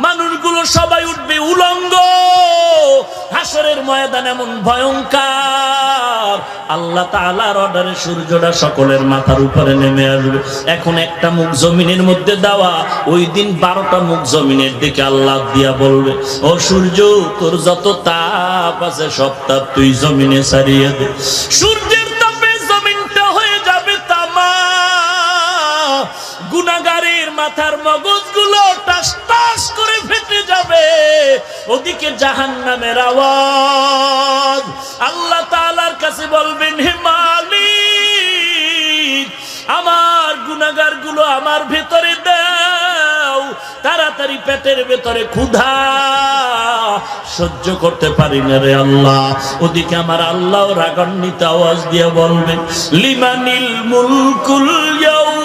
মানুষগুলো সবাই উঠবে উলঙ্গ। হাসরের ময়দান এমন ভয়ঙ্কর, আল্লাহ তাআলার অর্ডারে সূর্যটা সকলের মাথার উপরে নেমে আসবে। এখন একটা মুখ জমিনের মধ্যে দেওয়া, ওই দিন 12টা মুখ জমিনের দিকে আল্লাহ দিয়া বলবে, ও সূর্য, তোর যত তাপ আছে সব তাপ তুই জমিনে ছাড়িয়ে দে। সূর্যের তাপে জমিনটা হয়ে যাবে তামা। গুনাহগারের মাথার মগজগুলো টাস টাস করে ফেটে যাবে। ওদিকে জাহান্নামের আওয়াজ। আল্লাহ তাআলার কাছে বলবেন, হে মালিক, আমার গুনাহগারগুলো আমার ভেতরে দাও, তাড়াতাড়ি পেটের ভেতরে ক্ষুধা সহ্য করতে পারি না রে আল্লাহ। ওদিকে আমার আল্লাহ রাগান্বিত আওয়াজ দিয়ে বলবেন, লিমানিল মুলকুল ইয়াউম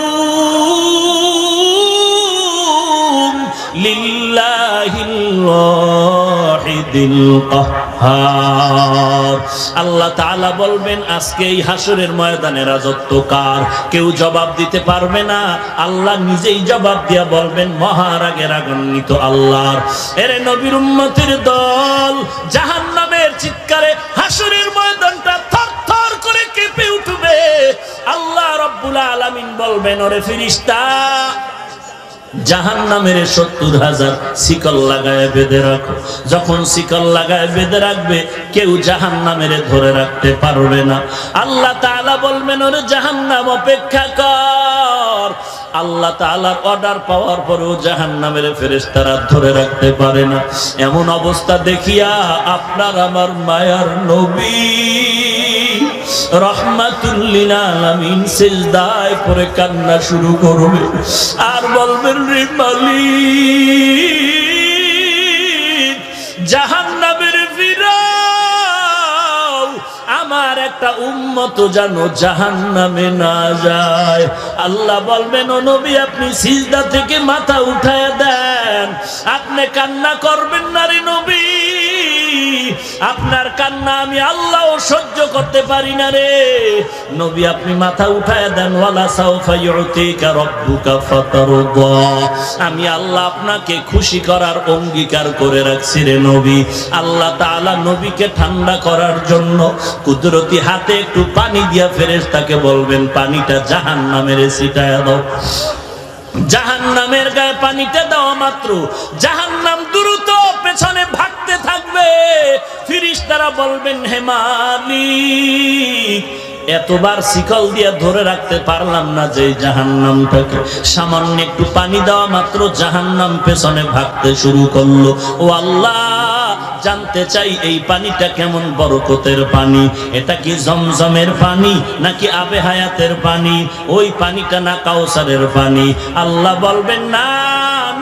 লিল্লাহিল ওয়াহিদিল কাহ্হার। আল্লাহ তাআলা বলবেন, আজকে এই হাসরের ময়দানে রাজত্ব কার? কেউ জবাব দিতে পারবে না। আল্লাহ নিজেই জবাব দিয়া বলবেন, মহারাগে রাগান্বিত আল্লাহর। এরে নবীর উম্মতের দল, জাহান্নামের চিৎকারে হাসরের ময়দানটা থরথর করে কেঁপে উঠবে। আল্লাহ রাব্বুল আলামিন বলবেন, ওরে ফেরেশতা, জাহান্নামের 70,000 শিকল লাগায় বেঁধে রাখো। যখন শিকল লাগায় বেঁধে রাখবে, কেউ জাহান্নামের ধরে রাখতে পারবে না। আল্লাহ তাআলা বলবেন, ওরে জাহান্নাম, অপেক্ষা কর। আল্লাহ তাআলার অর্ডার পাওয়ার পরেও জাহান্নামের ফেরেশতারা ধরে রাখতে পারে না। এমন অবস্থা দেখিয়া আপনার আমার মায়ার নবী রাহমাতুল লিল আলামিন সিজদায় পড়ে কান্না শুরু করবে আর বলবেন, রে মালিক, জাহান্নামের ফিরাও, আমার একটা উম্মত যেন জাহান্নামে না যায়। আল্লাহ বলবেন, ও নবী, আপনি সিজদা থেকে মাথা উঠায়া দেন। আপনি কান্না করবেন না রে নবী, আপনার কান্না আমি আল্লাহ সহ্য করতে পারি না রে নবী। আপনি মাথা উঠায়া দেন। ওয়ালা সাউফা ইউতিকা রাব্বুকা ফাতারদা। আমি আল্লাহ আপনাকে খুশি করার অঙ্গীকার করে রাখছি রে নবী। আল্লাহ তাআলা নবীকে ঠান্ডা করার জন্য কুদরতি হাতে একটু পানি দিয়া ফেরেশতাকে বলবেন, পানিটা জাহান্নামের ছিটায়া দাও। জাহান্নামের গায়ে পানিটা দেওয়া মাত্র জাহান্নাম দ্রুত পেছনে ভাগতে থাকবে। ফেরেশতারা বলবেন, হে মালিক, এতবার শিকল দিয়ে ধরে রাখতে পারলাম না যে জাহান্নামটাকে। সামান্য একটু পানি দেওয়া মাত্র জাহান্নাম পেছনে ভাগতে শুরু করলো। ও আল্লাহ, জানতে চাই এই পানিটা কেমন বরকতের পানি? এটা কি জমজমের পানি নাকি আবে হায়াতের পানি? ওই পানিটা না কাউসারের পানি? আল্লাহ বলবেন, না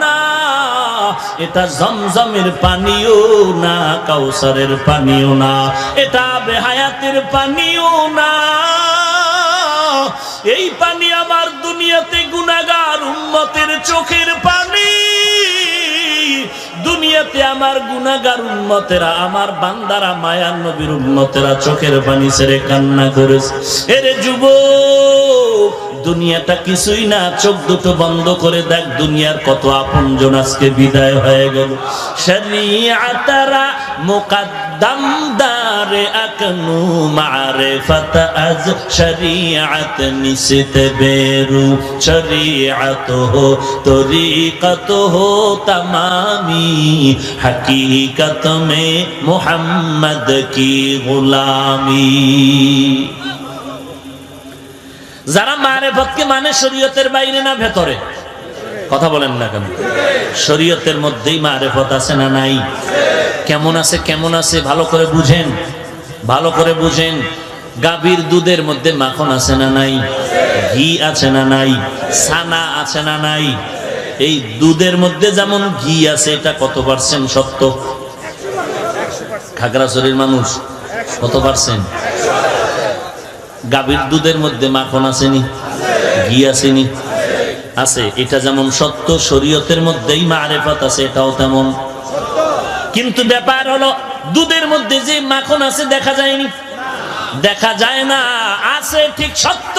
না, এটা জমজমের পানিও না, কাউসারের পানিও না, এটা আবে হায়াতের পানিও না। এই পানি আমার দুনিয়াতে গুনাহগার উম্মতের চোখের পানি। দুনিয়াতে আমার গুনাহগার উম্মতেরা, আমার বান্দারা, মায়ার নবীর উম্মতেরা চোখের পানি ছেড়ে কান্না করেছে। এরে যুবক, দুনিয়াটা কিছুই না, চোখ দুটো বন্ধ করে দেখ, দুনিয়ার কত আপনজন আজকে বিদায় হয়ে গেল। শরিয়াতারা মুকদ্দম দারে আকনু মারিফাত আজ শরিয়াত নিসত বেরু শরিয়াত হো তরিকত হো তমামি হकीकत में मोहम्मद की गुलामी। যারা মারিফতকে মানে শরীয়তের বাইরে না ভেতরে? কথা বলেন না কেন? শরীয়তের মধ্যেই মারিফত আছে না নাই? কেমন আছে? কেমন আছে? ভালো করে বুঝেন, ভালো করে বুঝেন। গাভীর দুধের মধ্যে মাখন আছে না নাই? ঘি আছে না নাই? ছানা আছে না নাই? এই দুধের মধ্যে যেমন ঘি আছে, এটা কত পার্সেন্ট সত্য? খাগড়াছড়ির মানুষ কত পার্সেন্ট? গাভীর দুধের মধ্যে মাখন আসেনি, ঘি আসেনি? আছে। এটা যেমন সত্য, শরীয়তের মধ্যেই মারিফত আছে, এটাও তেমন। কিন্তু ব্যাপার হলো, দুধের মধ্যে যে মাখন আছে দেখা যায়নি, দেখা যায় না, আছে ঠিক সত্য।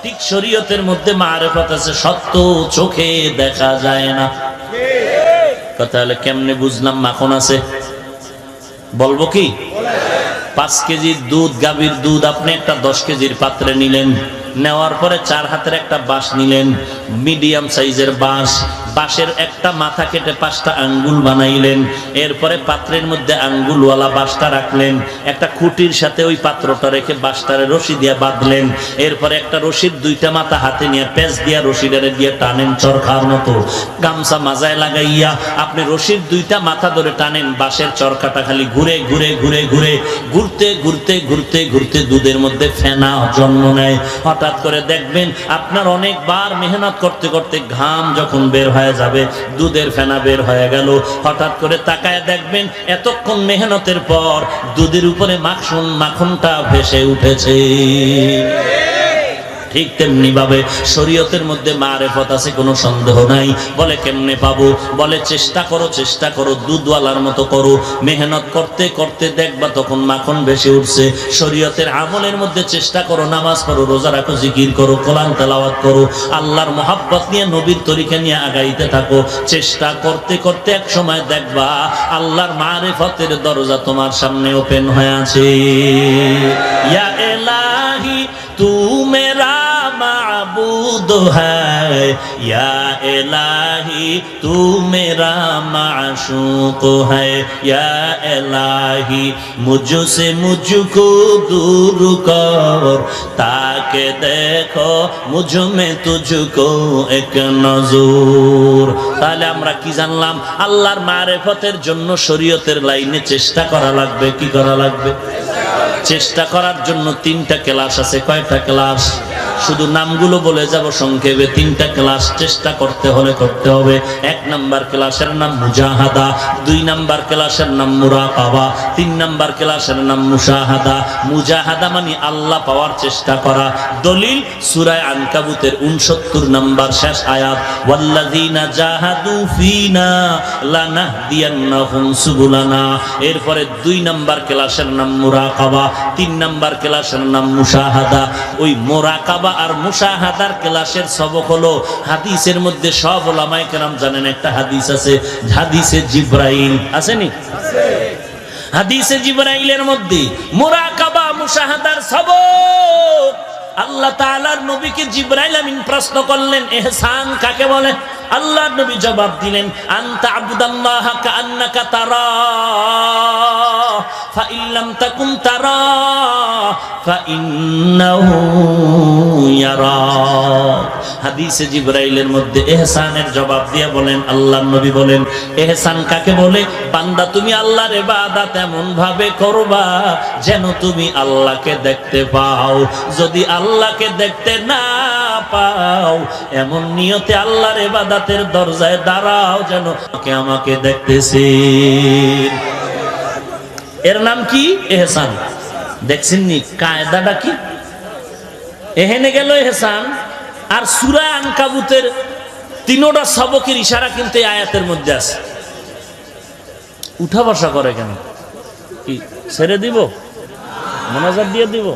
ঠিক শরীয়তের মধ্যে মারিফত আছে, সত্য, চোখে দেখা যায় না। কথা হলে কেমনে বুঝলাম মাখন আছে? বলবো কি? 5 কেজির দুধ, গাভীর দুধ আপনি একটা 10 কেজির পাত্রে নিলেন, নেওয়ার পরে 4 হাতের একটা বাঁশ নিলেন, মিডিয়াম সাইজের বাঁশ, বাঁশের একটা মাথা কেটে 5টা আঙ্গুল বানাইলেন, এরপরে পাত্রের মধ্যে আঙ্গুলওয়ালা বাঁশটা রাখলেন, একটা খুঁটির সাথে ওই পাত্রটা রেখে বাঁশটারে রশি দিয়ে বাঁধলেন, এরপরে একটা রশির 2টা মাথা হাতে নিয়ে পেঁচ দিয়া রশিটারে দিয়ে টানেন চরকার মতো, গামছা মাজায় লাগাইয়া আপনি রশির 2টা মাথা ধরে টানেন, বাঁশের চরকাটা খালি ঘুরে ঘুরে ঘুরে ঘুরে ঘুরতে ঘুরতে ঘুরতে ঘুরতে দুধের মধ্যে ফেনা জন্ম নেয়। হঠাৎ করে দেখবেন আপনার অনেকবার মেহনত করতে করতে ঘাম যখন বের হয়ে যাবে, দুধের ফেনা বের হয়ে গেল, হঠাৎ করে তাকায় দেখবেন এতক্ষণ মেহনতের পর দুধের উপরে মাখনটা ভেসে উঠেছে। ঠিক তেমনি ভাবে শরীয়তের মধ্যে মারেফত আছে, কোনো সন্দেহ নাই। বলে কেমনে পাবো? বলে চেষ্টা করো দুধওয়ালার মতো করো, মেহনত করতে করতে দেখবা তখন মাখন ভেসে উঠছে। শরীয়তের আমলের মধ্যে চেষ্টা করো, নামাজ পড়ো, রোজা রাখো, জিকির করো, কোরআন তেলাওয়াত করো, আল্লাহর মহাব্বত নিয়ে নবীর তরিকা নিয়ে আগাইতে থাকো। চেষ্টা করতে করতে এক সময় দেখবা আল্লাহর মারেফতের দরজা তোমার সামনে ওপেন হয়ে আছে। ইয়া ইলাহি তু মেরা माबूद है, या इलाही तू मेरा माशूक है, या इलाही मुझसे मुझको दूर कर, ताकि देखो मुझ में तुझको एक नजर। তাহলে আমরা কি জানলাম? আল্লাহর মারেফতের জন্য শরীয়তের লাইনে চেষ্টা করা লাগবে। কি করা লাগবে? চেষ্টা করার জন্য 3টা ক্লাস আছে। কয়টা ক্লাস? শুধু নামগুলো বলে যাব সংক্ষেপে। 3টা ক্লাস চেষ্টা করতে হলে করতে হবে। 1 নাম্বার ক্লাসের নাম মুজাহাদা, 2 নাম্বার ক্লাসের নাম মুরাকাবা, 3 নাম্বার ক্লাসের নাম মুশাহাদা। মুজাহাদা মানে আল্লাহ পাওয়ার চেষ্টা করা। দলিল সূরা আনকাবুতের 69 নাম্বার শেষ আয়াত, ওয়াল্লাযীনা জাহাদু ফিনা লানাহদিয়ান্নাহুম সুবুলানা। এরপরে 2 নাম্বার ক্লাসের নাম মুরাকাবা, 3 নাম্বার ক্লাসের নাম মুশাহাদা। ওই মুরাকাবা আর মুশাহাদার ক্লাসের সবক হলো হাদিসের মধ্যে সব উলামায়ে কেরাম জানেন একটা হাদিস আছে, হাদিসে জিবরাইল। আসেনি? হাদিসে জিবরাইলের মধ্যে মুরাকাবা মুশাহাদার সবক। আল্লাহ তাআলার নবীকে জিবরাইল আমিন প্রশ্ন করলেন, ইহসান কাকে বলে? আল্লাহর নবী জবাব দিলেন, আনতা আবুদাল্লাহ কাআন্নাকা তারা ফাইন লাম তাকুন তারা ফাইন্নাহু ইয়ারাক। হাদিসে জিবরাইলের মধ্যে ইহসানের জবাব দিয়ে বলেন, আল্লাহর নবী বলেন, ইহসান কাকে বলে? বান্দা তুমি আল্লাহর ইবাদত এমন ভাবে করবা যেন তুমি আল্লাহকে দেখতে পাও। যদি আল্লাহকে দেখতে না পাও, এমন নিয়তে আল্লাহর ইবাদতের দরজায় দাঁড়াও যেন আমাকে দেখতেছে। এর নাম কি? ইহসান। দেখছেন নি কায়দাটা কি? এখানে গেল ইহসান। আর সূরা আনকাবুতের 3টা সবকের ইশারা কিন্তু এই আয়াতের মধ্যে আছে। উঠা বসা করে কেন? কি ছেড়ে দিব? মোনাজাত দিয়ে দিব?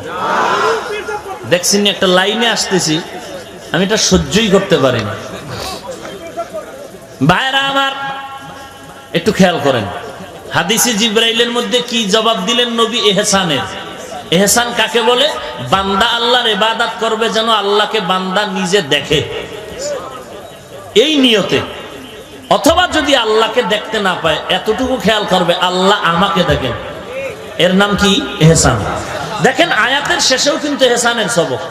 দেখছেন একটা লাইনে আসতেছি, আমি এটা সহ্যই করতে পারি না। ভাইরা আমার একটু খেয়াল করেন, হাদিসে জিবরাইলের মধ্যে কি জবাব দিলেন নবী? ইহসানের। ইহসান কাকে বলে? বান্দা আল্লাহর ইবাদত করবে যেন আল্লাহকে বান্দা নিজে দেখে, এই নিয়তে। অথবা যদি আল্লাহকে দেখতে না পায়, এতটুকু খেয়াল করবে আল্লাহ আমাকে দেখেন। এর নাম কি? ইহসান। দেখেন আয়াতের শেষেও কিন্তু ইহসানের সবক।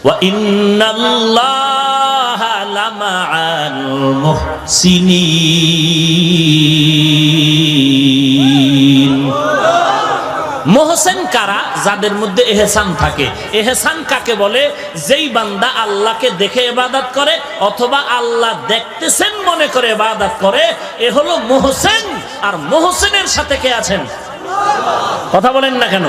ওয়া ইন্নাল্লাহা লামাআল মুহসিনিন। মুহসিন কারা? যাদের মধ্যে ইহসান থাকে। ইহসান কাকে বলে? যেই বান্দা আল্লাহকে দেখে ইবাদত করে অথবা আল্লাহ দেখতেছেন মনে করে ইবাদত করে, এ হলো মুহসিন। আর মুহসিনের সাথে কে আছেন? কথা বলেন না কেন?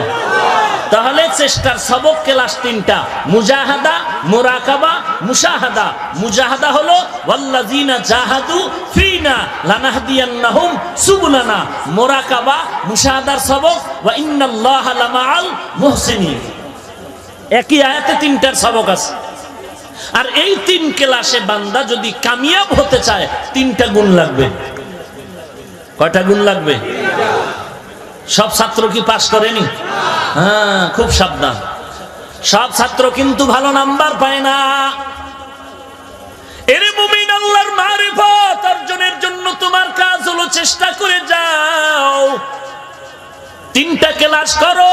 তাহলে চেষ্টার সবক ক্লাস 3টা, মুজাহাদা, মুরাকাবা, মুশাহাদা। মুজাহাদা হলো ওয়াল্লাযীনা জাহাদু ফিনা লানাহদিয়ান্নাহুম সুবুলানা। মুরাকাবা মুশাহাদার সবক ওয়া ইন্নাল্লাহা লামাআল মুহসিনিন। একই আয়াতে 3টার সবক আছে। আর এই 3 ক্লাসে বান্দা যদি কামিয়াব হতে চায় 3টা গুণ লাগবে। কয়টা গুণ লাগবে? সব ছাত্র কি পাস করেনি? হ্যাঁ, খুব সাবধান। সব ছাত্র কিন্তু ভালো নাম্বার পায় না। এরে মুমিন, আল্লাহর মারিফত অর্জনের জন্য তোমার কাজ হলো চেষ্টা করে যাও। 3টা ক্লাস করো।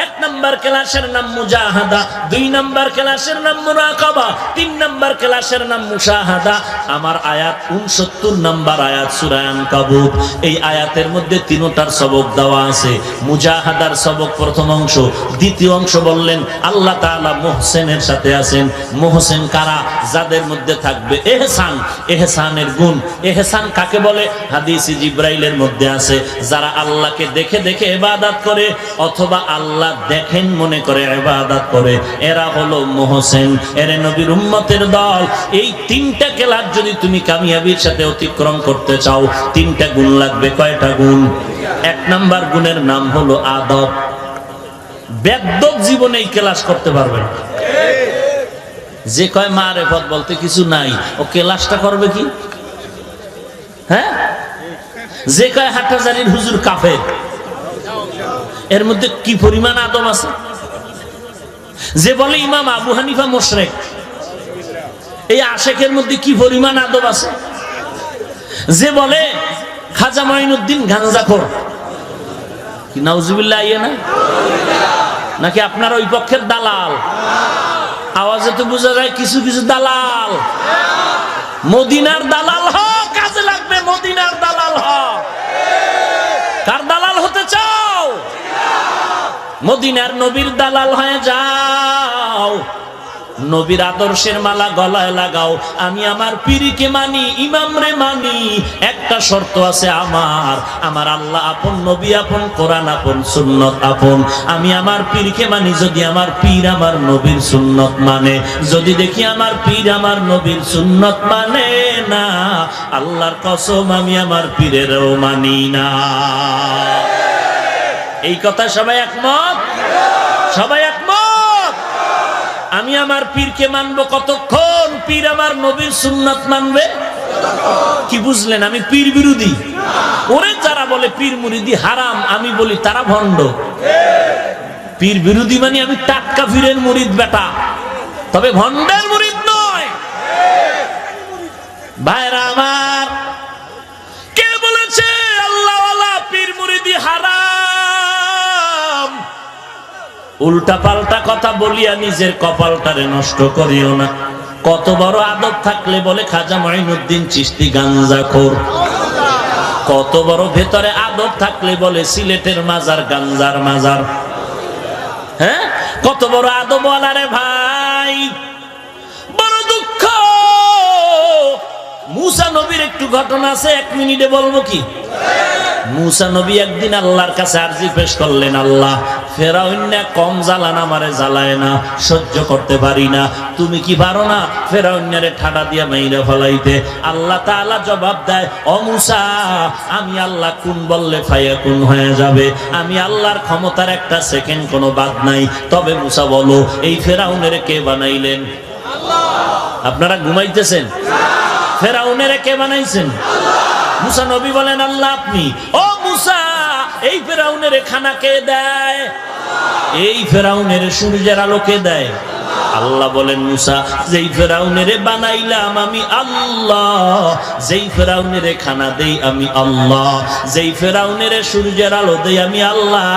1 নাম্বার ক্লাসের নাম মুজাহাদা, 2 নাম্বার ক্লাসের নাম মুরাকাবা, 3 নাম্বার ক্লাসের নাম মুশাহাদা। আমার আয়াত 69 নাম্বার আয়াত সূরা আনকাবুত। এই আয়াতের মধ্যে 3টার সবক দেওয়া আছে। মুজাহাদার সবক প্রথম অংশ, দ্বিতীয় অংশ বললেন আল্লাহ তাআলা মুহসিনের সাথে আছেন। মুহসিন কারা? যাদের মধ্যে থাকবে ইহসান, ইহসানের গুণ। ইহসান কাকে বলে? হাদিসে জিবরাইলের মধ্যে আছে, যারা আল্লাহকে দেখে দেখে ইবাদত করে অথবা আল্লাহ দেখেন মনে করে ইবাদত করে, এরা হলো মুহসিন। এরে নবীর উম্মতের দল, এই 3টা ক্লাস যদি তুমি কামিয়াবির সাথে অতিক্রম করতে চাও 3টা গুণ লাগবে। কয়টা গুণ? 1 নাম্বার গুণের নাম হলো আদব। বেদ্যপ জীবনে এই ক্লাস করতে পারবে না। যে কয় মারেফত বলতে কিছু নাই, ও ক্লাসটা করবে কি? হ্যাঁ, যে কয় হাটহাজারীর হুজুর কাফের, এর মধ্যে কি পরিমাণ আদব আছে? যে বলে ইমাম আবু হানিফা মুশরিক, এই আশেকের মধ্যে কি পরিমাণ আদব আছে? যে বলে খাজা মাইনুদ্দিন গাঞ্জাখোর, কি নাউজুবিল্লাহ ইয়ে না? নাকি আপনার ওই পক্ষের দালাল? আওয়াজে তো বোঝা যায় কিছু কিছু দালাল। মদিনার দালাল হ, কাজে লাগবে। মদিনার দালাল হ। কার দালাল হতে চাও? মদিনার নবীর দালাল হয়ে যাও। নবীর আদর্শের মালা গলায় লাগাও। আমি আমার পীরকে মানি, ইমাম রে মানি। একটা শর্ত আছে আমার, আমার আল্লাহ আপন, নবী আপন, কোরআন আপন, সুন্নত আপন। আমি আমার পীরকে মানি যদি আমার পীর আমার নবীর সুন্নত মানে। যদি দেখি আমার পীর আমার নবীর সুন্নত মানে না, আল্লাহর কসম আমি আমার পীরেরও মানি না। এই কথা সবাই একমত? সবাই একমত? আমি আমার পীরকে মানবো কতক্ষণ পীর আমার নবীর সুন্নাত মানবে। কি বুঝলেন? আমি পীর বিরোধী। ওরে যারা বলে পীর মুরিদি হারাম, আমি বলি তারা ভণ্ড। পীর বিরোধী মানে আমি টাটকা পীরের মুরিদ বেটা, তবে ভণ্ডের মুরিদ নয়। ভাইরা আমার, কে বলেছে আল্লাহওয়ালা পীর মুরিদি হারাম? উল্টা পাল্টা কথা বলিয়া নিজের কপালটারে নষ্ট করিও না। কত বড় আদব থাকলে বলে খাজা মাইনুদ্দিন চিশতি গাঞ্জাখোর। কত বড় ভেতরে আদব থাকলে বলে সিলেটের মাজার গাঞ্জার মাজার। হ্যাঁ, কত বড় আদবওয়ালা রে ভাই। বড় দুঃখ। মুসা নবীর একটু ঘটনা আছে, 1 মিনিটে বলবো কি? মুসা নবী একদিন আল্লাহর কাছে আরজি পেশ করলেন, আল্লাহ ফেরাউন কম জ্বালান আমারে জ্বালায় না, সহ্য করতে পারি না। তুমি কি পারো না ফেরাউনের ঠাডা দিয়া মাইরা ফলাইতে? আল্লাহ তাআলা জবাব দেয়, ও মুসা, আমি আল্লাহ কোন বললে ফায়াকুন হয়ে যাবে। আমি আল্লাহর ক্ষমতার একটা সেকেন্ড কোনো বাদ নাই। তবে মুসা বলো, এই ফেরাউনের কে বানাইলেন? আল্লাহ। আপনারা ঘুমাইতেছেন? ফেরাউনের কে বানাইছেন? মুসা নবী বলেন, আল্লাহ আপনি। ও মুসা, এই ফেরাউনের খানা কে দেয়? এই ফেরাউনের সূর্যের আলো কে দেয়? আল্লাহ বলেন, মুসা, যেই ফেরাউনের বানাইলাম আমি আল্লাহ, যেই ফেরাউনের খানা দেই আমি আল্লাহ, যেই ফেরাউনের সূর্যের আলো দেই আমি আল্লাহ,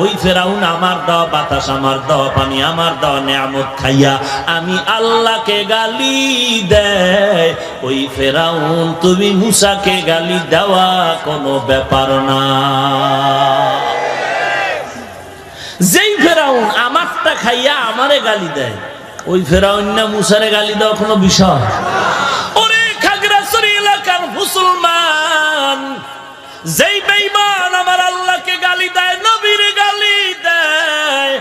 ওই ফেরাউন আমার দেওয়া বাতাস, আমার দেওয়া পানি, আমার দেওয়া নেয়ামত খাইয়া আমি আল্লাহকে গালি দেয়। ওই ফেরাউন তুমি মুসাকে গালি দেওয়া কোনো ব্যাপার না। যেই ফেরাউন আমারটা খাইয়া আমারে গালি দেয়, ওই ফেরাউন না মুসারে গালি দেওয়া কোনো বিষয়? ওরে খাগড়াছড়ি এলাকার মুসলমান, যেই বেঈমান আমার আল্লাহকে গালি দেয়, নবীরে গালি দেয়,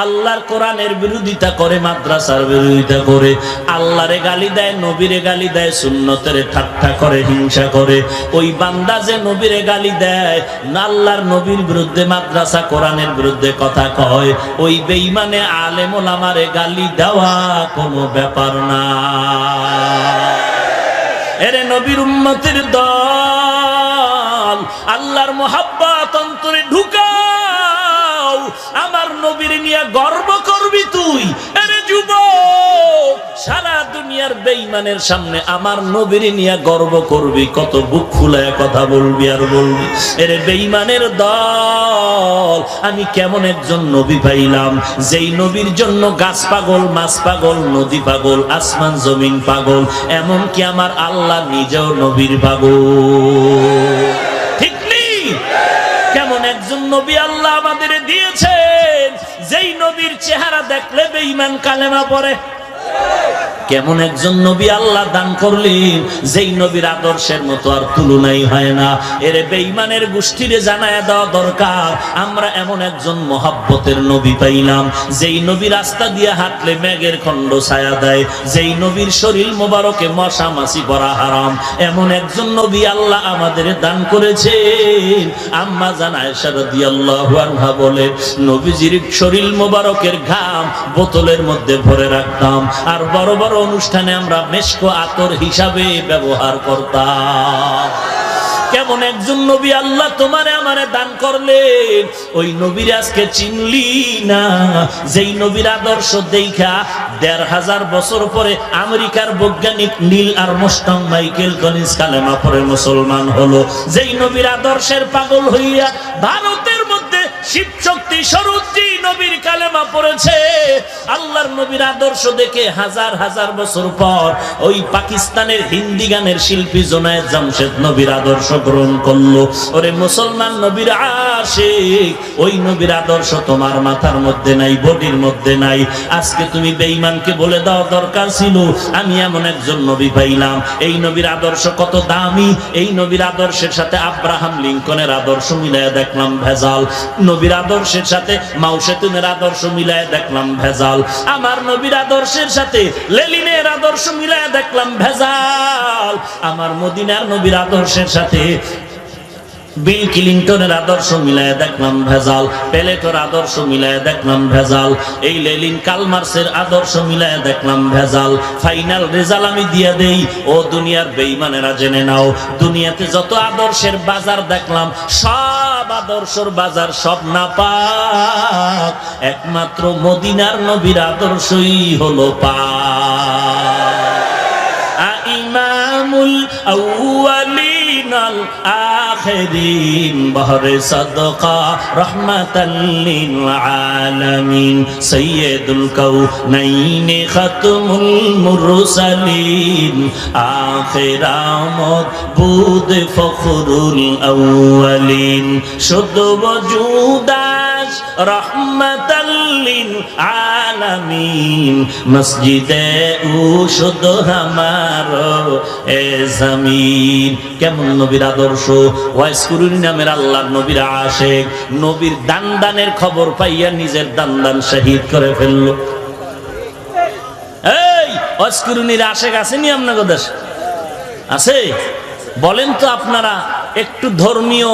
আল্লাহর কোরআনের বিরোধিতা করে, মাদ্রাসার বিরোধিতা করে, আল্লাহরে গালি দেয়, নবীরে গালি দেয়, সুন্নতের ঠাট্টা করে, হিংসা করে, ওই বান্দা যে নবীরে গালি দেয়, না আল্লাহর নবীর বিরুদ্ধে, মাদ্রাসা কোরআনের বিরুদ্ধে কথা কয়, ওই বেঈমানে আলেম ওলামারে গালি দেওয়া কোনো ব্যাপার না। এরে নবীর উম্মতের দল, আল্লাহর মোহাব্বত অন্তরে ঢুকাও, আমার নবীর নিয়ে গর্ব করবি তুই। এরে যুবক, সারা দুনিয়ার বেঈমানের সামনে আমার নবীর নিয়ে গর্ব করবি, কত বুক ফুলায় কথা বলবি আর বলবি। এরে বেঈমানের দল, আমি কেমন একজন নবী পাইলাম, যেই নবীর জন্য গাছ পাগল, মাছ পাগল, নদী পাগল, আসমান জমিন পাগল, এমন কি আমার আল্লাহ নিজেও নবীর পাগল। ঠিক নেই? কেমন একজন নবী আল্লাহ আমাদের দিয়েছেন, যেই নবীর চেহারা দেখলে বেঈমান কালেমা পড়ে। কেমন একজন নবী আল্লাহ দান করলেন, যেই নবীর আদর্শের মতো আর তুলনাই হয় না। এরে বেঈমানের গোষ্ঠীরে জানায় দেওয়া দরকার, আমরা এমন একজন মহাব্বতের নবী পাইলাম, যেই নবী রাস্তা দিয়ে হাঁটলে মেঘের খণ্ড ছায়া দেয়, যেই নবীর শরীর মোবারকে মশা মাছি পড়া হারাম, এমন একজন নবী আল্লাহ আমাদের দান করেছেন। আম্মা জান আয়েশা রাদিয়াল্লাহু আনহা বলে, নবীজির শরীর মোবারকের ঘাম বোতলের মধ্যে ভরে রাখতাম, আর বড় বড় অনুষ্ঠানে আমরা মেশকো আতর হিসাবে ব্যবহার করতাম। কেমন একজন নবী আল্লাহ তোমারে আমারে দান করলেন, ওই নবীর আজকে চিনলি না, যেই নবীর আদর্শ দেখা ১৫০০ বছর পরে আমেরিকার বৈজ্ঞানিক নীল আর্মস্ট্রং মাইকেল কলিন্স কালেমা পড়ে মুসলমান হলো, যেই নবীর আদর্শের পাগল হইয়া ভারতের মধ্যে শিব শক্তি স্বরূপজি নবীর কালেমা পড়েছে। আল্লাহর নবীর আদর্শ দেখে হাজার হাজার বছর পর ওই পাকিস্তানের হিন্দি গানের শিল্পী জোনায়েদ জামশেদ নবীর আদর্শ গ্রহণ করলো। ওরে মুসলমান নবীর আশিক, ওই নবীর আদর্শ তোমার মাথার মধ্যে নাই, বডির মধ্যে নাই। আজকে তুমি বেঈমানকে বলে দাও দরকার ছিল, আমি এমন একজন নবী পাইলাম, এই নবীর আদর্শ কত দামি, এই নবীর আদর্শের সাথে আব্রাহাম লিঙ্কনের আদর্শ মিলায় দেখলাম ভেজাল, নবীর আদর্শের সাথে মাও সেতুনের আদর্শ মিলায় দেখলাম ভেজাল, আমার নবীর আদর্শের সাথে লেনিনের আদর্শ মিলায় দেখলাম ভেজাল, আমার মদিনার নবীর আদর্শের সাথে বিল ক্লিনটনের আদর্শ মিলায় দেখলাম ভেজাল, প্লেটোর আদর্শ মিলায় দেখলাম ভেজাল, এই লেনিন কালমার্সের আদর্শ মিলায় দেখলাম ভেজাল। ফাইনাল রেজাল্ট আমি দিয়ে দেই, ও দুনিয়ার বেঈমানেরা জেনে নাও, দুনিয়াতে যত আদর্শের বাজার দেখলাম, সব আদর্শের বাজার সব নাপাক, একমাত্র মদিনার নবীর আদর্শই হলো পাক। ইমামুল আউয়ালিন আল আখিরিন বহরে সাদকা রাহমাতাল লিল আলামিন সাইয়্যিদুল কাউনাইন খাতমুল মুরসালিন আখিরামত বুদ ফখরুল আউয়ালিন শুদ্ধ ওজুদাস রাহমাতাল লিল আলামিন মসজিদে ও শুদ্ধ হামারো এ জমিন। কেমন নবীর আদর্শ, ওয়াইসকুরুনি নামের আল্লাহর নবীর আশিক, নবীর দান দানের খবর পাইয়া নিজের দান দান শহীদ করে ফেললো। এই ওয়াইসকুরুনির আশিক আসেনি আপনাদের দেশে? আছে? বলেন তো আপনারা, একটু ধর্মীয়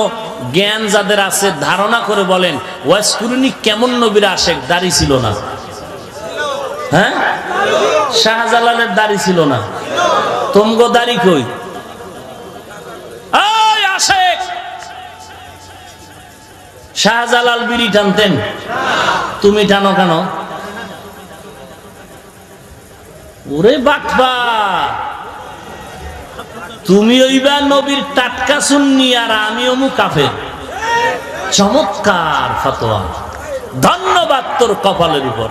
জ্ঞান যাদের আছে ধারণা করে বলেন, ওয়াইসকুরুনি কেমন নবীর আশিক? দাড়ি ছিল না? হ্যাঁ, শাহজালালের দাড়ি ছিল না? তোমগো দাড়ি কই? আশিক শাহজালাল বিড়ি টানতেন, তুমি টানো কেন? ওরে বাটপা, তুমি ওইবা নবীর টাটকা সুন্নি আর আমি অমু কাফের। চমৎকার ফতোয়া, ধন্যবাদ তোর কপালের উপর,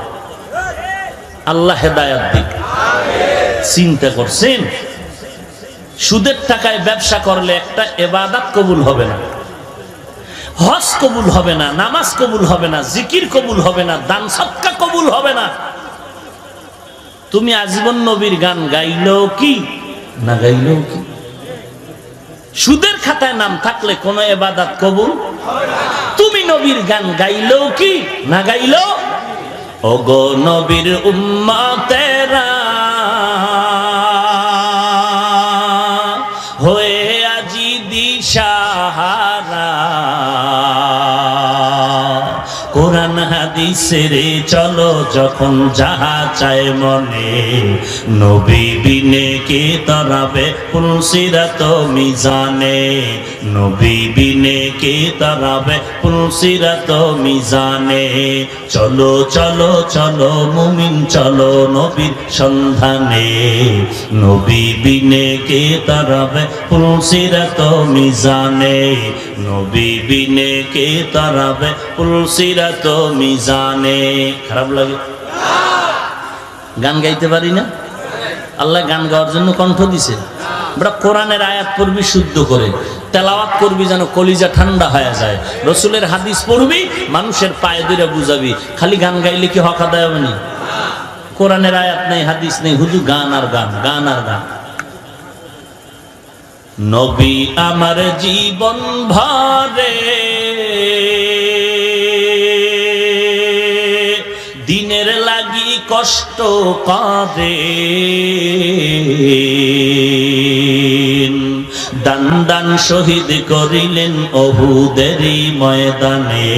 আল্লাহ হেদায়েত দিক। চিন্তা করছেন, সুদের টাকায় ব্যবসা করলে একটা ইবাদত কবুল হবে না, হজ কবুল হবে না, নামাজ কবুল হবে না, জিকির কবুল হবে না, দান সদকা কবুল হবে না। তুমি আজীবন নবীর গান গাইলেও কি না গাইলেও কি, সুদের খাতায় নাম থাকলে কোনো ইবাদত কবুল হবে না। তুমি নবীর গান গাইলেও কি না গাইলেও, ওগো নবীর উম্মতেরা হয়ে আজি দিশাহারা, কোরআন হাদিসের চলো যখন যাহা চায় মনে, নবী বিনে কে তরাবে পুলসিরাত মিজানে, নবী বিনে কে তরাবে পুলসিরাত মিজানে। চলো চলো চলো মুমিন চলো নবীর সন্ধানে, নবী বিনে কে তরাবে পুলসিরাত মিজানে, নবী বিনে কে তরাবে পুলসিরাত মিজানে। খারাপ লাগে? গান গাইতে পারি না? আল্লাহ গান গাওয়ার জন্য কণ্ঠ দিছে। বড় কোরআনের আয়াত পড়বি শুদ্ধ করে, তেলাওয়াত করবি যেন কলিজা ঠান্ডা হয়ে যায়, রসুলের হাদিস পড়বি মানুষের পায়ে ধরে বুঝাবি। খালি গান গাইলে কি হক আদায় হবে না? কোরআনের আয়াত নেই, হাদিস নেই, হুজু গান আর গান, গান আর গান। নবী আমার জীবন ভরে দিনের লাগি কষ্ট করে, দান দান শহীদ করিলেন অহুদেরই ময়দানে,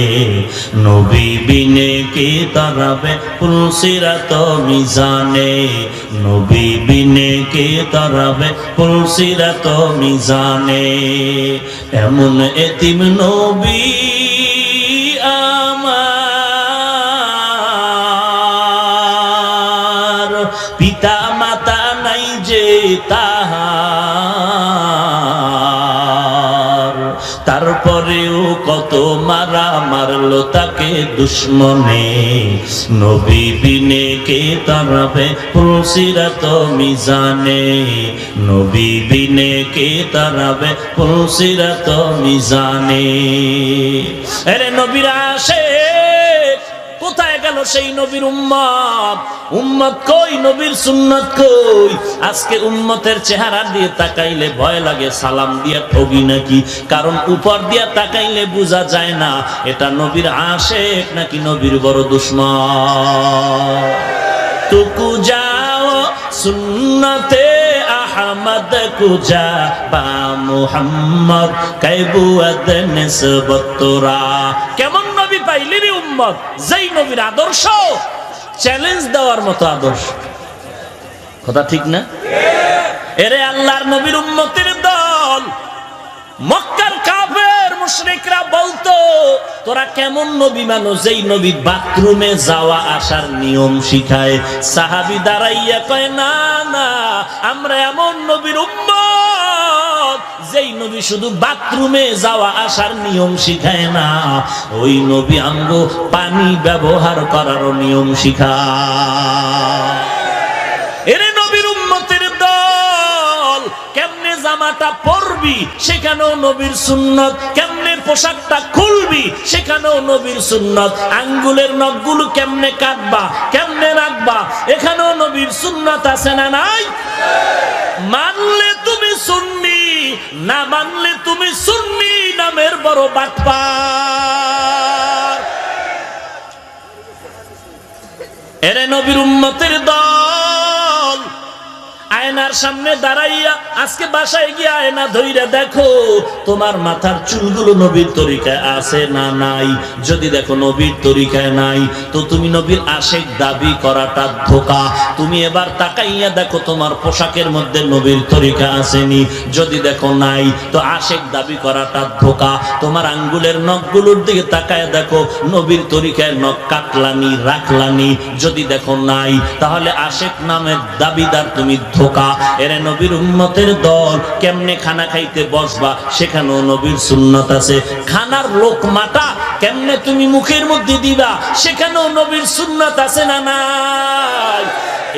নবী বিনে কে তরাবে পুলসিরাত মিজানে, নবী বিনে কে তরাবে পুলসিরাত মিজানে। এমন এতিম নবী আমার, পিতা মাতা নাই যে তাহার, তারপরেও কত মারা মারলো তাকে দুশ্মনে, নবী বিনে কে তরাবে পুলসিরাত মিজানে, নবী বিনে কে তরাবে পুলসিরাত মিজানে। আরে নবীর আশিক কোথায় গেল সেই নবীর উম্মত? উম্মত কই? নবীর সুন্নাত কই? আজকে উম্মতের চেহারা দিয়ে তাকাইলে ভয় লাগে সালাম দিয়া ঠগি নাকি, কারণ উপর দিয়া তাকাইলে বোঝা যায় না এটা নবীর আশিক নাকি নবীর বড় দুশমন। তুকু যাও সুন্নতে আহমদ কুজা বা মুহাম্মদ কাইবুয়াদ নিসবত তোরা। কেমন নবী পাইলি রে উম্মত? যেই নবীর আদর্শ চ্যালেঞ্জ দেওয়ার মতো আদর্শ। কথা ঠিক না? এরে আল্লাহর নবীর উম্মতের দল মক্কার কাফের মুশরিকরা বলতো তোরা কেমন নবী মানো যেই নবী বাথরুমে যাওয়া আসার নিয়ম শিখায়। সাহাবী দাঁড়াইয়া কয় না না, আমরা এমন নবীর উম্মত যেই নবী শুধু বাথরুমে যাওয়া আসার নিয়ম শিখায় না, ওই নবী আমগো পানি ব্যবহার করার নিয়ম শিখায়। এরে নবীর উম্মতের দল কেমনে জামাটা পরবি সেখানেও নবীর সুন্নত, কেমনে পোশাকটা খুলবি সেখানেও নবীর সুন্নত, আঙ্গুলের নখগুলো কেমনে কাটবা কেমনে রাখবা এখানেও নবীর সুন্নত আছে না নাই? মানলে তুমি সুন্নি, না মানলে তুমি সুন্নি নামের বড় বাটপার। এরে নবীর উম্মতের দল আয়নার সামনে দাঁড়াইয়া আজকে বাসায় গিয়ে আয়না ধইরা দেখো তোমার মাথার চুলগুলো নবীর তরিকায় আছে না নাই। যদি দেখো নবীর তরিকায় নাই তো তুমি নবীর আশিক দাবি করাটা ধোঁকা। তুমি এবার তাকাইয়া দেখো তোমার পোশাকের মধ্যে নবীর তরিকা আসেনি, যদি দেখো নাই তো আশিক দাবি করাটা ধোঁকা। তোমার আঙ্গুলের নখগুলোর দিকে তাকাইয়া দেখো নবীর তরিকায় নখ কাটলানি রাখলানি, যদি দেখো নাই তাহলে আশিক নামের দাবিদার তুমি ধোঁকা। এরে নবীর উম্মতের দল কেমনে খানা খাইতে বসবা সেখানেও নবীর সুন্নত আছে। খানার লোকমাটা কেমনে তুমি মুখের মধ্যে দিবা সেখানেও নবীর সুন্নত আছে না নাই?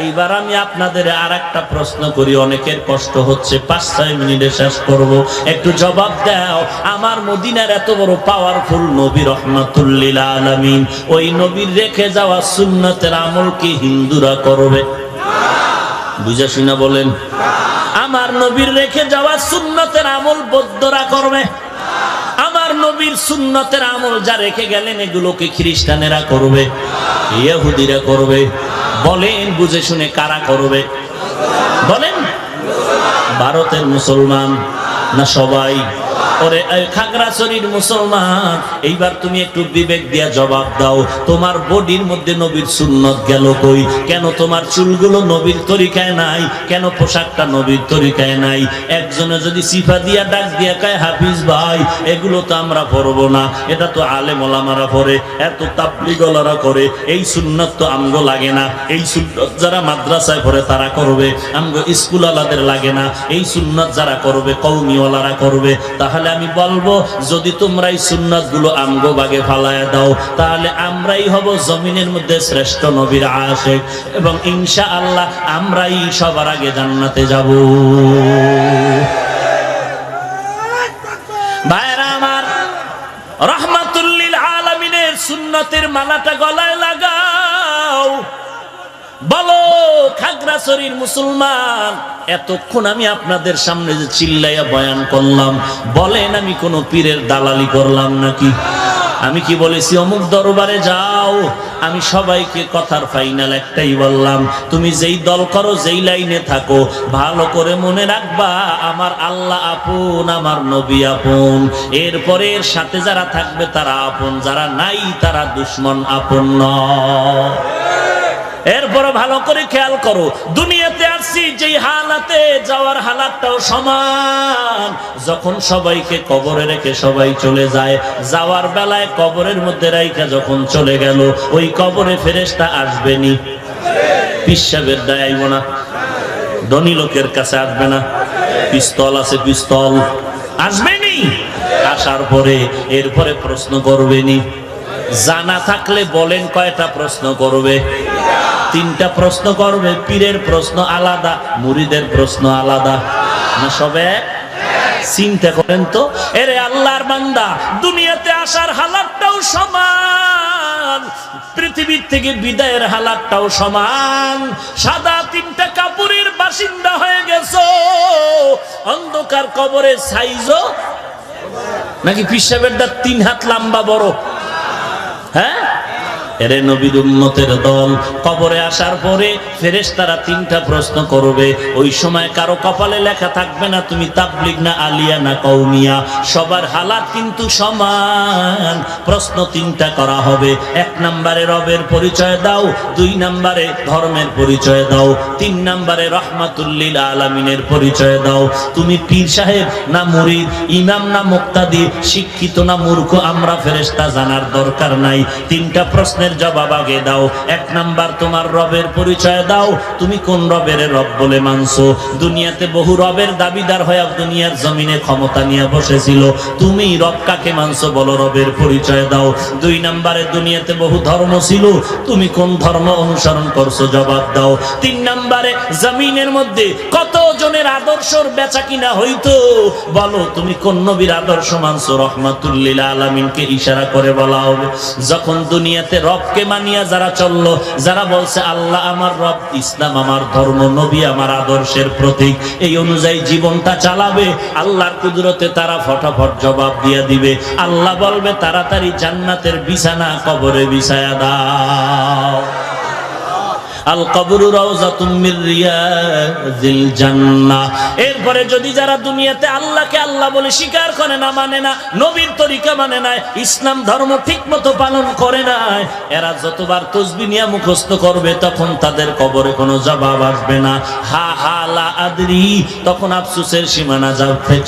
এইবার আমি আপনাদের আর একটা প্রশ্ন করি, অনেকের কষ্ট হচ্ছে, 5-6 মিনিটে শেষ করব, একটু জবাব দাও। আমার মদিনার এত বড় পাওয়ারফুল নবী রহমাতুল লিল আলামিন, ওই নবীর রেখে যাওয়া সুন্নতের আমল কি হিন্দুরা করবে? বুঝা শুনা বলেন। আমার নবীর রেখে যাওয়া সুন্নতের আমল বৌদ্ধরা করবে? আমার আমার নবীর সুন্নতের আমল যা রেখে গেলেন এগুলোকে খ্রিস্টানেরা করবে, ইহুদিরা করবে। বলেন বুঝে শুনে কারা করবে? বলেন ভারতের মুসলমান না সবাই? ওরে খাগড়াছড়ির মুসলমান, এইবার তুমি একটু বিবেক দিয়া জবাব দাও, তোমার বডির মধ্যে নবীর সুন্নত গেল কই? কেন তোমার চুলগুলো নবীর তরিকায় নাই? কেন পোশাকটা নবীর তরিকায় নাই? একজনে যদি সিফা দিয়া ডাক দিয়া কয় হাফিজ ভাই, এগুলো তো আমরা পড়বো না, এটা তো আলেম ওলামারা পড়ে, এত তাবলীগওয়ালারা করে, এই সুন্নত তো আমগো লাগে না। এই সুন্নত যারা মাদ্রাসায় পড়ে তারা করবে, আমগো স্কুল ওয়ালাদের লাগে না। এই সুন্নত যারা করবে কওমিওয়ালারা করবে। তাহলে আমি বলবো, যদি তোমরা এই সুন্নাত গুলো আমগো বাগে ফালায়া দাও, তাহলে আমরাই হব জমিনের মধ্যে শ্রেষ্ঠ নবীর আশিক, এবং ইনশাআল্লাহ আমরাই সবার আগে জান্নাতে যাব। ভাইরা আমার, রাহমাতুল লিল আলামিনের সুন্নতের মালাটা গলায় লাগাও। বলো খাগড়াছড়ির মুসলমান, এতক্ষণ আমি আপনাদের সামনে যে চিল্লাইয়া বয়ান করলাম, বলেন আমি কোন পীরের দালালি করলাম নাকি? আমি কি বলেছি অমুক দরবারে যাও? আমি সবাইকে কথার ফাইনাল একটাই বললাম, তুমি যেই দল করো, যেই লাইনে থাকো, ভালো করে মনে রাখবা আমার আল্লাহ আপন, আমার নবী আপন। এরপরে এর সাথে যারা থাকবে তারা আপন, যারা নাই তারা দুশমন, আপন নয়। এরপর ভালো করে খেয়াল করো, দুনিয়াতে আসছি যেই হালাতে, যাওয়ার হালাতটাও সমান। যখন সবাইকে কবরে রেখে সবাই চলে যায়, যাওয়ার বেলায় কবরের মধ্যে রাইখা যখন চলে গেল, ওই কবরে ফেরেশতা আসবে নি? পিসাবের দায় আইব না? ধনী লোকের কাছে আসবে না? পিস্তল আছে, পিস্তল আসবে নি? আসার পরে এরপরে প্রশ্ন করবে নি? জানা থাকলে বলেন কয়টা প্রশ্ন করবে? 3টা প্রশ্ন করবে। পীরের প্রশ্ন আলাদা, মুরিদের প্রশ্ন আলাদা না? সবে চিন্তা করেন তো। এরে আল্লাহর বান্দা, দুনিয়াতে আসার হালাতটাও সমান, পৃথিবীর থেকে বিদায়ের হালাতটাও সমান। সাদা 3টা কাপড়ের বাসিন্দা হয়ে গেছো, অন্ধকার কবরের সাইজও নাকি পিসাবের দা 3 হাত লম্বা বড়? হ্যাঁ, এরে নবীর উম্মতের দল, কবরে আসার পরে ফেরেশতারা 3টা প্রশ্ন করবে। ওই সময় কারো কপালে লেখা থাকবে না তুমি তাবলীগ না আলিয়া না কওমিয়া, সবার হালাত কিন্তু সমান। প্রশ্ন 3টা করা হবে। 1 নম্বরে রবের পরিচয় দাও, 2 নম্বরে ধর্মের পরিচয় দাও, 3 নম্বরে রাহমাতুল লিল আলামিনের পরিচয় দাও। তুমি পীর সাহেব না মুরিদ, ইমাম না মুক্তাদি, শিক্ষিত না মূর্খ, আমরা ফেরেশতা জানার দরকার নাই। 3টা প্রশ্নের জবাব আগে দাও। 1 নাম্বার তোমার রবের পরিচয় দাও, তুমি কোন রবের রব বলে মানছো? দুনিয়াতে বহু রবের দাবিদার হয়ে দুনিয়ার জমিনে ক্ষমতা নিয়ে বসেছিল, তুমি রব কাকে মানছো বলো, রবের পরিচয় দাও। 2 নম্বরে দুনিয়াতে বহু ধর্ম ছিল, তুমি কোন ধর্ম অনুসরণ করছো জবাব দাও। 3 নম্বরে জমিনের মধ্যে কত জনের আদর্শর বেচা কিনা হইতো, বলো তুমি কোন নবীর আদর্শ মানছো? রাহমাতুল লিল আলামিনকে ইশারা করে বলা হবে। যখন দুনিয়াতে রবকে মানিয়া যারা চললো, যারা বলছে আল্লাহ আমার রব, ইসলাম আমার ধর্ম, নবী আমার আদর্শের প্রতীক, এই অনুযায়ী জীবনটা চালাবে, আল্লাহর কুদরতে তারা ফটাফট জবাব দিয়ে দিবে। আল্লাহ বলবে তাড়াতাড়ি জান্নাতের বিছানা কবরে বিছায়া দাও। আল কবরু রাউযাতুম মির রিয়াজিল জান্নাহ। এরপরে যদি যারা দুনিয়াতে আল্লাহকে আল্লাহ বলে স্বীকার করে না, মানে না, নবীর তরিকা মানে না, ইসলাম ধর্ম ঠিকমতো পালন করে না, এরা যতবার তাসবিহ নিয়ে মুখস্থ করবে তখন তাদের কবরে কোনো জবাব আসবে না। হা হা লা আদরি, তখন আফসোসের সীমানা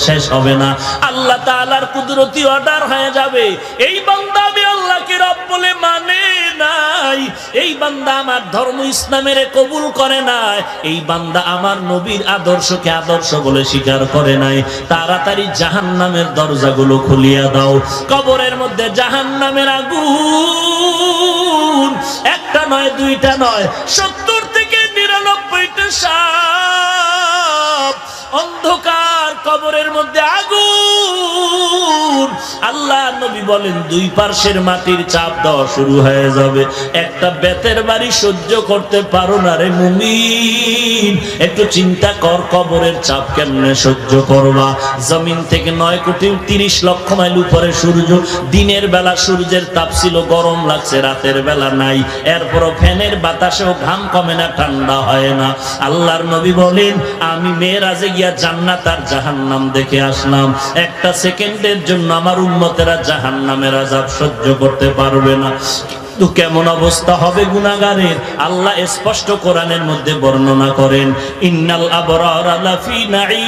শেষ হবে না। আল্লাহ তাআলার কুদরতি অর্ডার হয়ে যাবে, এই বান্দা আমি আল্লাহকে রব বলে মানে নাই, এই বান্দা আমার ধর্ম ইসলামের কবুল করে নাই, এই বান্দা আমার নবীর আদর্শকে আদর্শ বলে স্বীকার করে নাই, তাড়াতাড়ি জাহান্নামের দরজাগুলো খুলিয়া দাও। কবরের মধ্যে জাহান্নামের আগুন একটা নয়, 2টা নয়, 70 থেকে 99টা সাপ। অন্ধকার কবরের মধ্যে আগুন। আল্লাহ নবী বলেন দুই পার্শ্বের মাটির চাপ দেওয়া শুরু হয়ে যাবে। একটা বেতের বাড়ি সহ্য করতে পারো না রে মুমিন, একটু চিন্তা কর কবরের চাপ কেমনে সহ্য করবা। জমিন থেকে 9,30,00,000 মাইল উপরে সূর্য, দিনের বেলা সূর্যের তাপ ছিল, গরম লাগছে, রাতের বেলা নাই, এরপরও ফ্যানের বাতাসেও ঘাম কমে না, ঠান্ডা হয় না। আল্লাহর নবী বলেন আমি মেরাজে গিয়া জান্নাত আর জাহান্নাম দেখে আসলাম, একটা সেকেন্ডের জন্য আমার উম্মতেরা জাহান্নামের আযাব সহ্য করতে পারবে না। তো কেমন অবস্থা হবে গুনাহগারের, আল্লাহ স্পষ্ট কোরআনের মধ্যে বর্ণনা করেন, ইন্নাল আবরারা লাফি নাঈম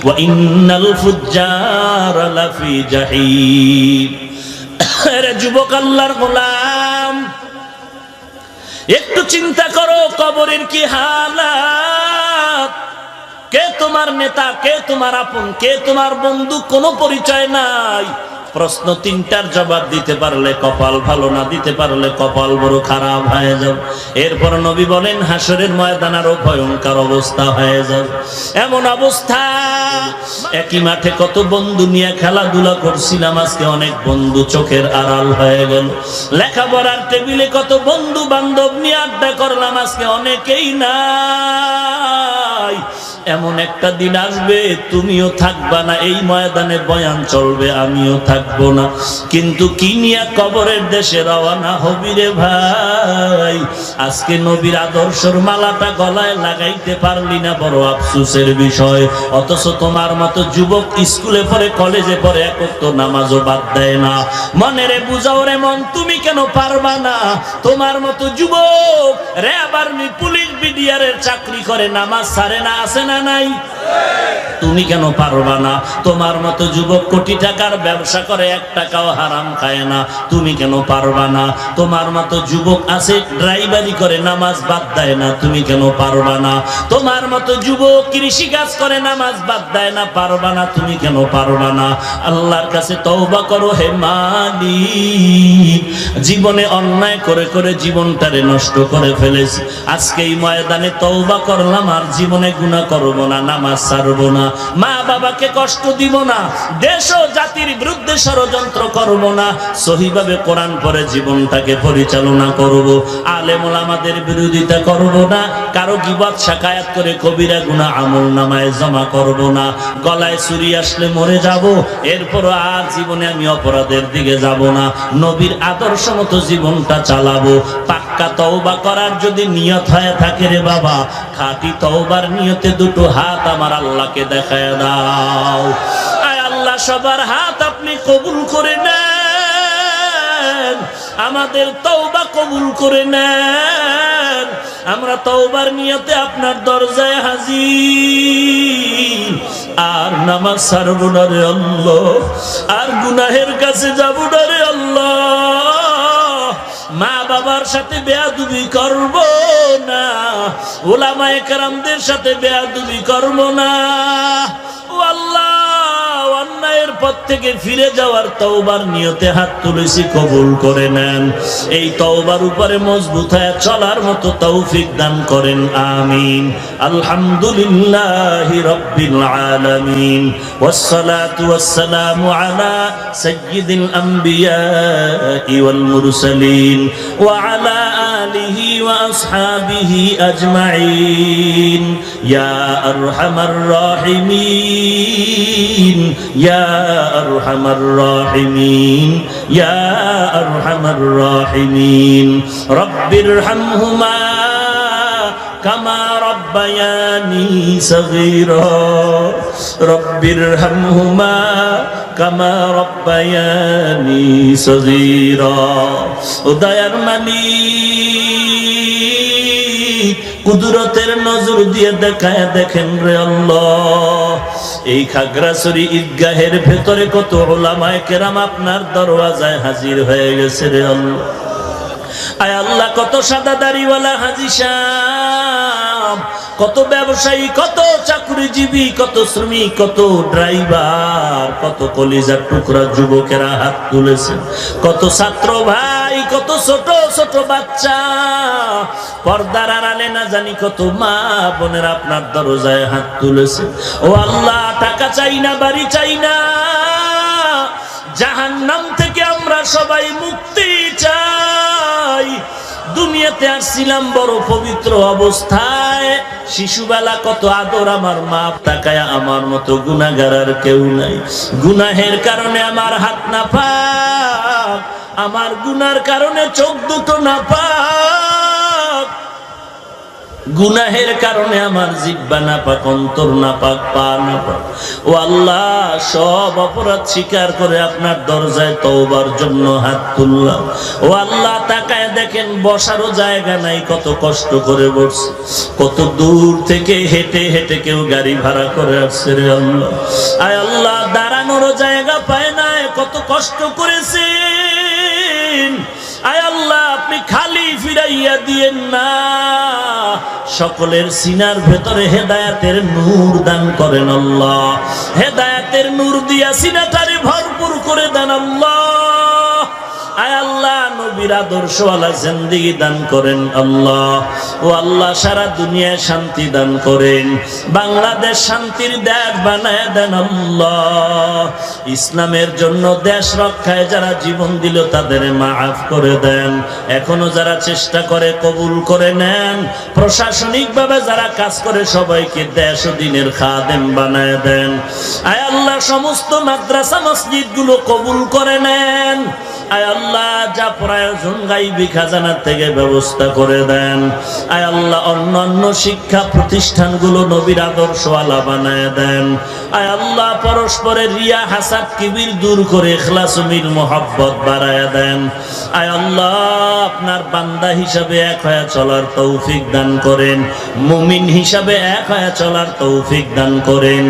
ওয়া ইন্নাল ফুজ্জারা লাফি জাহিম। আরে যুবক আল্লাহর গোলাম, একটু চিন্তা করো কবরের কি হালাত। কে তোমার নেতা, কে তোমার আপন, কে তোমার বন্ধু, কোনো পরিচয় নাই। প্রশ্ন তিনটার জবাব দিতে পারলে কপাল ভালো, না দিতে পারলে কপাল বড় খারাপ হয়ে যাবে। এরপর নবী বলেন হাসরের ময়দান আরো ভয়ঙ্কর অবস্থা হয়ে যাবে। এমন অবস্থা, একই মাঠে কত বন্ধু নিয়ে খেলাধুলা করছিলাম, আজকে অনেক বন্ধু চোখের আড়াল হয়ে গেল। লেখাপড়ার টেবিলে কত বন্ধু বান্ধব নিয়ে আড্ডা করলাম, আজকে অনেকেই নাই। এমন একটা দিন আসবে তুমিও থাকবা না, এই ময়দানে বয়ান চলবে, আমিও থাকবো না, কিন্তু কি নিয়া কবরের দেশে রওনা হবি রে ভাই। আজকে নবীর আদর্শের মালাটা গলায় লাগাইতে পারলি না, বড় আফসোসের বিষয়। অথচ তোমার মতো যুবক স্কুলে পড়ে, কলেজে পড়ে, একক তো নামাজও বাদ দেয় না। মনে রে বুঝাও রে মন, তুমি কেন পারবা না? তোমার মতো যুবক র্যাব, আর্মি, পুলিশ, বিডিআরের চাকরি করে, নামাজ ছাড়ে না, আছে না নাই? তুমি কেন পারবা না? তোমার মতো যুবক কোটি টাকার ব্যবসা করে, 1 টাকাও হারাম খায় না, তুমি কেন পারবা না? তোমার মতো যুবক আছে ড্রাইভারি করে, নামাজ বাদ দেয় না, তুমি কেন পারবা না? তোমার মতো যুবক কৃষি কাজ করে, নামাজ বাদ দেয় না, পারবা না, তুমি কেন পারবা না? আল্লাহর কাছে তওবা করো হে মালিক। জীবনে অন্যায় করে করে জীবনটারে নষ্ট করে ফেলেছি, আজকে এই ময়দানে তওবা করলাম, আর জীবনে গুনাহ করব না, নামাজ ছাড়ব না, মা বাবাকে কষ্ট দিব না, দেশ ও জাতির বিরুদ্ধে ষড়যন্ত্র করব না, সহিভাবে কোরআন পড়ে জীবনটাকে পরিচালনা করব, আলেম ওলামাদের বিরোধিতা করব না, কারো গীবত শাকায়াত করে কবিরা গুনাহ আমলনামায় জমা করব না, গলায় ছুরি আসলে মরে যাব, এরপর আর জীবনে আমি অপরাধের দিকে যাব না, নবীর আদর্শ মতো জীবনটা চালাবো। পাক্কা তওবা করার যদি নিয়ত হয়ে থাকে রে বাবা, খাঁটি তওবার নিয়তে দুটো হাত আমার আল্লাহকে দেখায় দাও। আয় আল্লাহ, সবার হাত আপনি কবুল করে নেন, আমাদের তওবা কবুল করে নেন। আমরা তওবার নিয়তে আপনার দরজায় হাজির, আর নামাজ ছাড়ব না রে আল্লাহ, আর গুনাহের কাছে যাব না রে আল্লাহ, মা বাবার সাথে বেয়াদবি করব না, উলামায়ে কেরামদের সাথে বেয়াদবি করব না। ও আল্লাহ, অন্যায়ের পথ থেকে ফিরে যাওয়ার তওবার নিয়তে হাত তুলেছি, কবুল করে নেন। এই তওবার উপরে মজবুত হয়ে চলার মতো তৌফিক দান করেন, আমিন। আলহামদুলিল্লাহি রাব্বিল আলামিন, ওয়াসসালাতু ওয়াসসালামু আলা সাইয়্যিদিল আমবিয়াই ওয়াল মুরসালিন ওয়া আলা আলিহি ওয়া আসহাবিহি আজমাইন, ইয়া আরহামার রাহিমিন, ইয়া আরহামার রাহিমিন, ইয়া আরহামার রাহিমিন। রব্বিরহামহুমা কামা রব্বায়ানি সগীরা, রব্বিরহামহুমা কামা রব্বায়ানি সগীরা। ও দয়ার মালিক, কুদরতের নজর দিয়ে দেখায় দেখেন রে আল্লাহ, এই খাগড়াছড়ি ঈদগাহের ভেতরে কত উলামায়ে কেরাম আপনার দরওয়াজায় হাজির হয়ে গেছে রে আল্লাহ। আয় আল্লাহ, কত সাদা দাড়িওয়ালা হাজী সাহেব, কত ব্যবসায়ী, কত চাকরিজীবী, কত শ্রমিক, কত ড্রাইভার, কত কলিজার টুকরা যুবকেরা হাত তুলেছেন, কত ছাত্র ভাই, কত ছোট ছোট বাচ্চা, পর্দার আড়ালে না জানি কত মা বোনেরা আপনার দরজায় হাত তুলেছে। ও আল্লাহ, টাকা চাই না, বাড়ি চাই না, জাহান্নাম থেকে আমরা সবাই মুক্তি চাই। দুনিয়াতে আসছিলাম বড় পবিত্র অবস্থায়, শিশুবেলা কত আদর, আমার মা তাকায় আমার মতো গুনাহগার আর কেউ নাই। গুনাহের কারণে আমার হাত না পাক, আমার গুনার কারণে চোখ দুটো না পাক, গুনাহের কারণে আমার জিহ্বা না পাক, অন্তর না পাক, পা না পাক। ও আল্লাহ, সব অপরাধ স্বীকার করে আপনার দরজায় তওবার জন্য হাত তুললাম। ও আল্লাহ, তাকায় দেখেন বসারও জায়গা নাই, কত কষ্ট করে বসছে, কত দূর থেকে হেঁটে হেঁটে কেউ গাড়ি ভাড়া করে আসছে রে আল্লাহ। আয় আল্লাহ, দাঁড়ানোরও জায়গা পায় না, কত কষ্ট করেছেন। আয় আল্লাহ, আপনি খালি ফিরাইয়া দিয়েন না, সকলের সিনার ভেতরে হেদায়েতের নূর দান করেন আল্লাহ। হেদায়েতের নূর দিয়া সিনাটারে ভরপুর করে দেন আল্লাহ। আয় আল্লাহ, নবীর আদর্শওয়ালা জিন্দেগি দান করেন আল্লাহ। ও আল্লাহ, সারা দুনিয়ায় শান্তি দান করেন, বাংলাদেশ শান্তির দেশ বানায় দেন আল্লাহ। ইসলামের জন্য দেশ রক্ষায় যারা জীবন দিল তাদের মাফ করে দেন, এখনো যারা চেষ্টা করে কবুল করে নেন, প্রশাসনিকভাবে যারা কাজ করে সবাইকে দেশ ও দ্বীনের খাদেম বানায় দেন। আয় আল্লাহ, সমস্ত মাদ্রাসা মসজিদ গুলো কবুল করে নেন। আয় আল্লাহ, যা প্রয়োজন গাইবি খাজানার থেকে ব্যবস্থা করে দেন। আয় আল্লাহ, অন্যান্য শিক্ষা প্রতিষ্ঠানগুলো নবীর আদর্শওয়ালা বানায় দেন। আয় আল্লাহ, পরস্পরের রিয়া হাসাদ কিবির দূর করে ইখলাস ও মিল মোহাব্বত বাড়ায়া দেন। আয় আল্লাহ, আপনার বান্দা হিসাবে এক হয়ে চলার তৌফিক দান করেন, মুমিন হিসাবে এক হয়ে চলার তৌফিক দান করেন।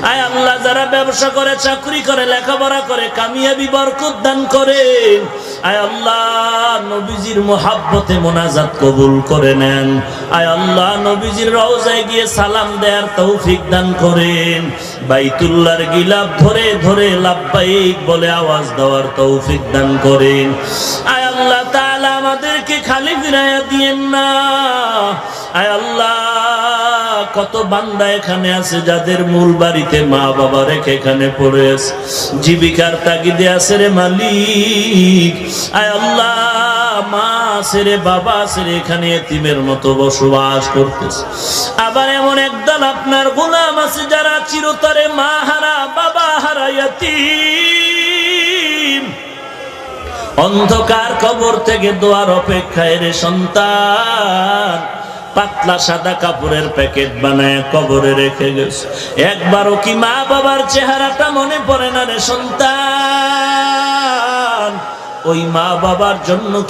আয় আল্লাহ, যারা ব্যবসা করে, চাকরি করে, লেখাপড়া করে, কামিয়াবি বরকত দান করেন। আয় আল্লাহ, নবীজির মোহাব্বতে মোনাজাত কবুল করে নেন। আয় আল্লাহ, নবীজির রওজায় গিয়ে সালাম দেওয়ার তৌফিক দান করেন, বাইতুল্লাহর গিলাফ ধরে ধরে লাব্বাইক বলে আওয়াজ দেওয়ার তৌফিক দান করেন। আয় আল্লাহ তাআলা, আমাদেরকে খালি ফিরাইয়া দিয়েন না। আয় আল্লাহ, কত বান্দা এখানে আছে যাদের মূল বাড়িতে মা বাবা রেখে এখানে পড়ে আছে, জীবিকার তাগিদে আছে রে মালিক। আয় আল্লাহ, মা আছে রে, বাবা আছে রে, এখানে এতিমের মতো বসবাস করতেছে। আবার এমন একদল আপনার গোলাম আছে যারা চিরতরে মা হারা, বাবা হারা, এতিম, অন্ধকার কবর থেকে দোয়ার অপেক্ষায় রে সন্তান পাতলা সাদা কাপড়ের প্যাকেট বানায় কবরে রেখে গেছে। একবারও কি মা বাবার চেহারাটা মনে পড়ে না রে সন্তান? ওই মা বাবার জন্য